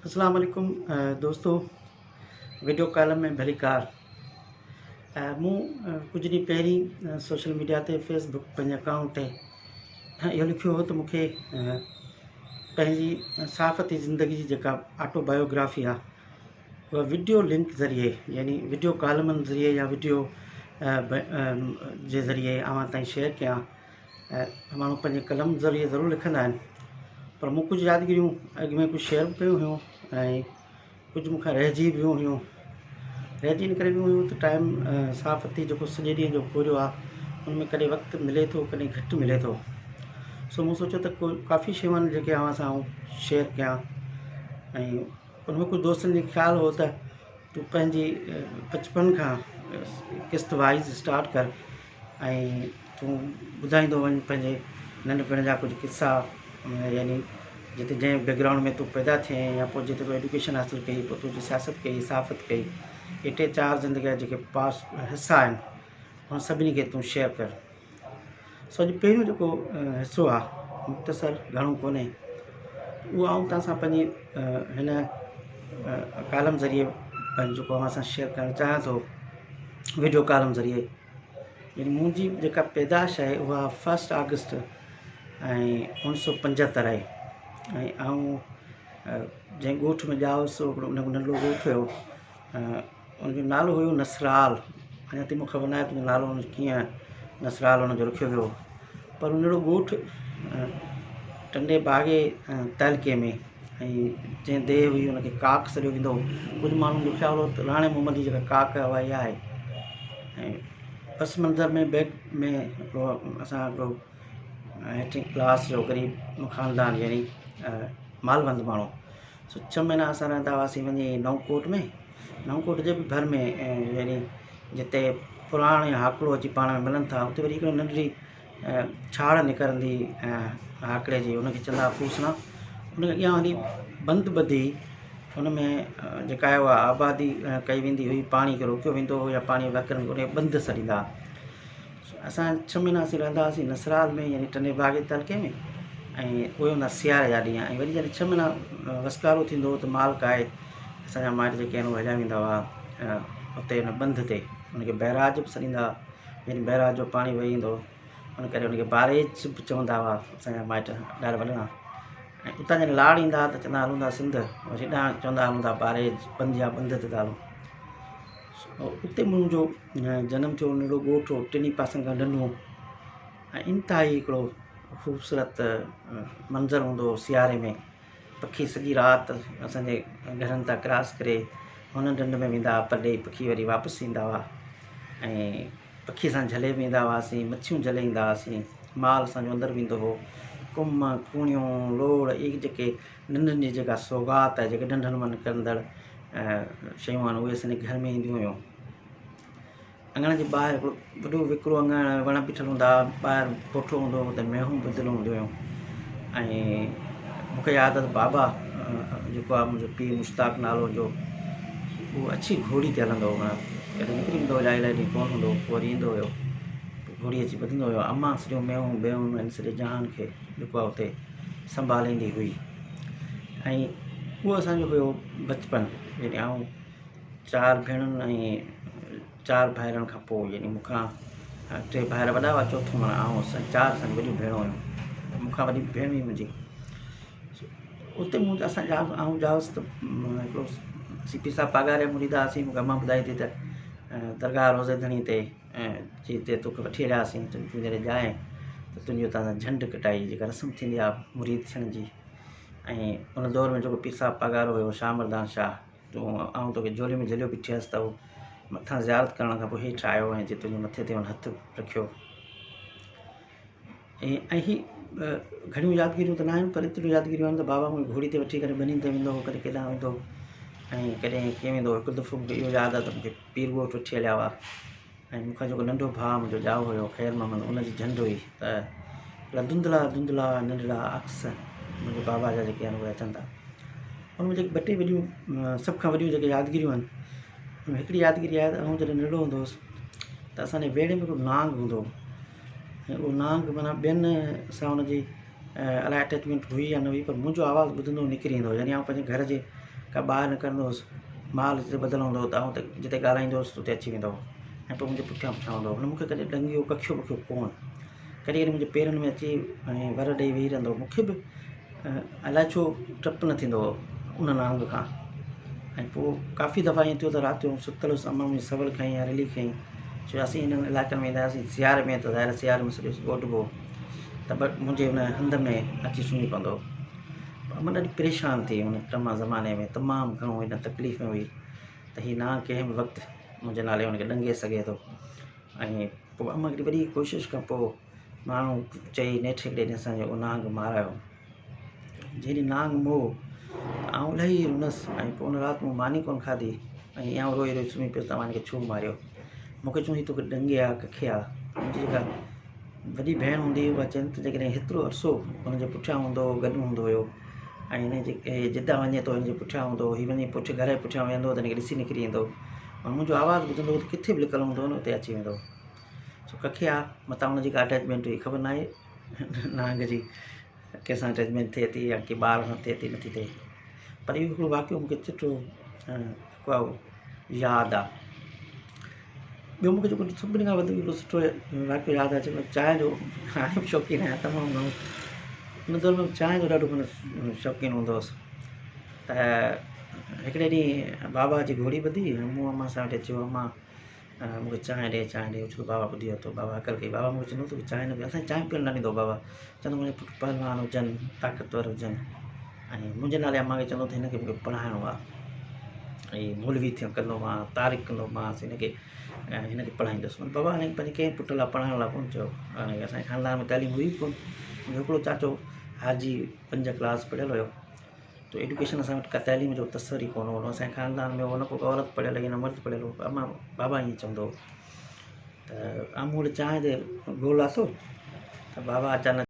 अस्सलाम वालेकुम दोस्तों। वीडियो कॉलम में भली कार मूं कुछ ॾींहं पहिरीं सोशल मीडिया ते फेसबुक पंहिंजे अकाउंट ते इहो लिखियो हो त मूंखे पंहिंजी सहाफ़ती ज़िंदगी जी जेका ऑटोबायोग्राफी आहे उहा वीडियो लिंक ज़रिए यानी वीडियो कॉलमनि ज़रिए या वीडियो जे ज़रिए अवां ताईं शेयर कयां। माण्हू पंहिंजे कलम ज़रिए ज़रूरु लिखंदा आहिनि, पर मूं कुझु यादगिरियूं अॻु में कुझु शेयर कयूं हुयूं ऐं कुझु मूंखां रहिजी वियूं हुयूं। रहिजी इन करे वियूं हुयूं त टाइम सहाफ़ती जेको सॼे ॾींहं जो पूरो आहे उन में कॾहिं वक़्तु मिले थो, कॾहिं घटि मिले थो। सो मूं सोचियो त काफ़ी शयूं आहिनि जेके अव्हां सां शेयर कयां। ऐं उन में कुझु दोस्तनि जो ख़्यालु हो त तूं पंहिंजी बचपन खां क़िस्त वाइज़ स्टार्ट कर ऐं तूं ॿुधाईंदो वञु पंहिंजे नंढपण जा कुझु किस्सा, यानी जिते जंहिं बैकग्राउंड में तूं पैदा थिए या पोइ जिते तूं एजुकेशन हासिलु कई, पोइ तुंहिंजी सियासत कई, सहाफ़त कई, इहे टे चारि ज़िंदगी जा जेके पास हिसा आहिनि उन सभिनी खे तूं शेयर कर। सो अॼु पहिरियों जेको हिसो आहे मुख़्तसर घणो कोन्हे, उहो आउं तव्हां सां पंहिंजी हिन कॉलम ज़रिए पंहिंजो जेको अव्हां सां शेयर करणु चाहियां थो, वीडियो कॉलम ज़रिए। यानी मुंहिंजी जेका पैदाश आहे उहा 1 अगस्त ऐं 1975 आहे। ऐं आउं जंहिं ॻोठ में ॼाओसि उन नंढो ॻोठु हुयो, उनजो नालो हुयो नसराल। अञा ताईं मूंखे ख़बर न आहे तुंहिंजो नालो कीअं नसराल हुनजो रखियो वियो, पर उन नंढो ॻोठु टंडे बागे तहलके में, ऐं जंहिं देह हुई हुनखे काक सॾियो वेंदो हो। कुझु माण्हुनि जो ख़्यालु हो त राणे मोहम्मद जी जेका काक आहे उहा इहा आहे। ऐं पस मंज़र में बैग में हिकिड़ो असां हिकिड़ो हेठि क्लास जो ग़रीब ख़ानदान यानी मालवंद माण्हू। सो 6 महीना असां रहंदा हुआसीं वञी नवकोट में, नवकोट जे बि भर में, यानी जिते पुराणे हाकिड़ो अची पाण में मिलनि था, उते वरी हिकिड़ी नंढड़ी छाड़ निकिरंदी हाकिड़े जी, उनखे चवंदा फूसना। उनखे अॻियां वञी बंदि ॿधी उन में जेका आहे उहा आबादी कई वेंदी हुई, पाणी खे रोकियो वेंदो हुओ या पाणी वकिरनि उन बंदि सॾींदा। असां 6 महीना असीं रहंदा हुआसीं नसराल में, यानी टंडे बागे तहलके में, ऐं उहे हूंदा सियारे जा ॾींहं। ऐं वरी जॾहिं 6 महीना वसकारो थींदो हो त माल काए असांजा माइट जेके आहिनि उहे हलिया वेंदा हुआ उते हुन बंध ते, उनखे बैराज बि सॾींदा, यानी बैराज जो पाणी वही ईंदो, उन करे उनखे बारेज बि चवंदा हुआ असांजा माइट ॾाढा वॾा। ऐं उतां जॾहिं लाड़ ईंदा त चवंदा हलूं था सिंध, हेॾां चवंदा हलूं था बारेज बंध या बंध ते था हलूं। उते मुंहिंजो जनमु थियो। नंढो ॻोठु हो, टिनी पासनि खां ॾंढूं, ऐं इंतिहाई हिकिड़ो ख़ूबसूरत मंज़र हूंदो हो सियारे में। पखी सॼी राति असांजे घरनि तां क्रॉस करे हुन ॾंढ में वेंदा, पर ॾेई पखी वरी वापसि ईंदा हुआ, ऐं पखीअ सां झले वेंदा हुआसीं, मच्छियूं झले ईंदा हुआसीं, माल असांजो अंदरि वेंदो हो। कुम कूणियूं लोड़ इहे जेके नंढनि जी जेका सौगात आहे, जेके ॾंढनि मां निकिरंदड़ शयूं आहिनि, उहे असांजे घर में ईंदियूं हुयूं। अङण जे ॿाहिरि हिकिड़ो वॾो विकिरो अङण, वण बीठल हूंदा, ॿाहिरि कोठो हूंदो हो, त मेहूं ॿुधियलु हूंदियूं हुयूं। ऐं मूंखे यादि आहे त बाबा जेको आहे मुंहिंजो पीउ मुश्ताक नालो जो, उहो अछी घोड़ी ते हलंदो हो। कॾहिं निकिरी वेंदो हो, इलाही ॾींहुं कोन हूंदो हो, पोइ वरी ईंदो हुयो, घोड़ी अची ॿधंदो हुयो। अम्मा सॼो मेहूं बेहूं ऐं सॼे जहान खे जेको आहे उते संभालींदी हुई। ऐं उहो असांजो हुयो बचपन। यानी आउं 4 भेणुनि ऐं 4 भाइरनि खां पोइ, यानी मूंखां 3 भाइर वॾा हुआ, चौथो माना आउं, 4 असांजी वॾियूं भेणूं हुयूं, मूंखां वॾी भेण हुई मुंहिंजी। उते असां आउं ॼाओसि त हिकिड़ो सीपी साहब पागारे मुरीदा हुआसीं। मूंखे अम्मा ॿुधाई थी त दरगाह रोज़ेधणी ते जिते तोखे वठी हलियासीं, तूं जॾहिं ॼाए त तुंहिंजी उतां झंडि कटाई जेका रस्म थींदी आहे मुरीद थियण जी। ऐं उन दौर में जेको पीर साहब पगारो हुयो शाह मर्दान शाह, आउं तोखे झोली में झलियो बीठी त उहो मथां ज़ियारत करण खां पोइ हेठि आयो ऐं जे तुंहिंजे मथे ते हुन हथु रखियो। ऐं ही घणियूं यादगिरियूं त न आहिनि, पर एतिरियूं यादगिरियूं आहिनि त बाबा मूंखे घोड़ी ते वठी करे बनी ते वेंदो हो, कॾहिं केॾांहुं वेंदो, ऐं कॾहिं कीअं वेंदो। हिकु दफ़ो मूंखे इहो यादि आहे त मूंखे पीर ॻोठ वठी हलिया हुआ, ऐं मूंखां जेको नंढो भाउ मुंहिंजो ॼाओ हुयो ख़ैर मोहम्मद, उनजी झंडि हुई, त धुंधला धुंधला नंढड़ा अक्स मुंहिंजे बाबा जा जेके आहिनि उहे अचनि था। उनमें जेके 2 टे वॾियूं सभ खां वॾियूं जेके यादगिरियूं आहिनि, उनमें हिकिड़ी यादगिरी आहे त आउं जॾहिं नंढो हूंदो हुउसि त असांजे वेड़े में हिकिड़ो नांग हूंदो हो, ऐं उहो नांग माना ॿियनि सां हुनजी अलाए अटैचमेंट हुई या न हुई, पर मुंहिंजो आवाज़ु ॿुधंदो निकिरी ईंदो हो। यानी आउं पंहिंजे घर जे का ॿाहिरि निकिरंदुसि माल जिते ॿधलु हूंदो त आउं त जिते ॻाल्हाईंदोसि उते अची वेंदो ऐं पोइ मुंहिंजे पुठियां हूंदो हुन मूंखे कॾहिं ॾंगियो कखियो बखियो कोन कॾहिं कॾहिं मुंहिंजे पेरनि में अची ऐं वर ॾेई वेही रहंदो मूंखे बि अलाए छो डपु न थींदो उन नांग खां ऐं पोइ काफ़ी दफ़ा ईअं थियो त राति जो सुतल हुअसि अम्मा मुंहिंजी सवल खईं या रिली खईं छो असीं हिननि इलाइक़नि में ईंदा हुआसीं सियारे में त ज़ाहिर सियारे में सॼो ॻोठबो त बट मुंहिंजे हुन हंध में अची सुम्ही पवंदो मां ॾाढी परेशान थी हुन तमामु ज़माने में तमामु घणो हिन तकलीफ़ में हुई त हीउ नांग कंहिं बि वक़्तु मुंहिंजे नाले हुनखे ॾंगे सघे थो ऐं पोइ अम्मा हिकिड़ी वॾी कोशिशि खां पोइ माण्हू चई नेठि हिकिड़े ॾींहुं असांजो उहो नांग मारायो जहिड़ी नांग मोह आउं इलाही रुनसि ऐं पोइ हुन राति मूं मानी कोन खाधी ऐं इहा रोई रोई सुम्ही पियो तव्हां हिनखे छो मारियो मूंखे चऊं हीउ तोखे ॾंगे आहे कखे आहे मुंहिंजी जेका वॾी भेण हूंदी हुई उहा चवनि त जेकॾहिं हेतिरो अरसो हुनजे पुठियां हूंदो गॾु हूंदो हुयो ऐं हिन जेके जितां वञे थो हिनजे पुठियां हूंदो हीउ वञी पुठि घर जे पुठियां वेंदो त हिनखे ॾिसी निकिरी ईंदो ऐं मुंहिंजो आवाज़ु ॿुधंदो त किथे बि लिकल हूंदो न उते अची वेंदो छो कखे आहे मथां हुनजी का अटैचमेंट हुई ख़बर न आहे नांग जी कंहिंसां अटैचमेंट थिए थी या की ॿार सां थिए थी नथी थिए पर इहो हिकिड़ो वाक़ियो मूंखे चिठो यादि आहे ॿियो मूंखे जेको सभिनी खां वधीक हिकिड़ो सुठो वाक़ियो यादि आहे जेको चांहि जो हाणे बि शौक़ीन आहियां तमामु घणो हुन दौर में चांहि जो ॾाढो शौक़ीन हूंदो हुउसि त हिकिड़े ॾींहुं बाबा जी घोड़ी ॿधी मूं अम्मा सां वटि चयो अम्मा मूंखे चांहि ॾे छो बाबा ॿुधी वरितो बाबा अकल कई बाबा मूंखे चवंदो तोखे चांहि न पी असांखे चांहि पीअणु न ॾींदो बाबा चवंदो मुंहिंजे पुटु पहलवान हुजनि ताक़तवर हुजनि ऐं मुंहिंजे नाले अम्मा खे चवंदो त हिनखे मूंखे पढ़ाइणो आहे ऐं मौलवी थियणु कंदोमांसि तारीख़ कंदोमांसि हिनखे पढ़ाईंदुसि बाबा हाणे पंहिंजे कंहिं पुट लाइ पढ़ाइण लाइ कोन्ह चयो हाणे असांजे ख़ानदान में तालीम हुई कोन मुंहिंजो हिकिड़ो चाचो हाजी 5 क्लास पढ़ियलु हुयो त एडुकेशन असां वटि का तइलीम जो तसर ई कोन हुओ असांजे ख़ानदान में उहो न को औरत पढ़ियलु हुई न मर्द पढ़ियलु हो अम्मा बाबा ईअं चवंदो त आम्हूं वटि चांहि ते गोल लाथो त बाबा अचानक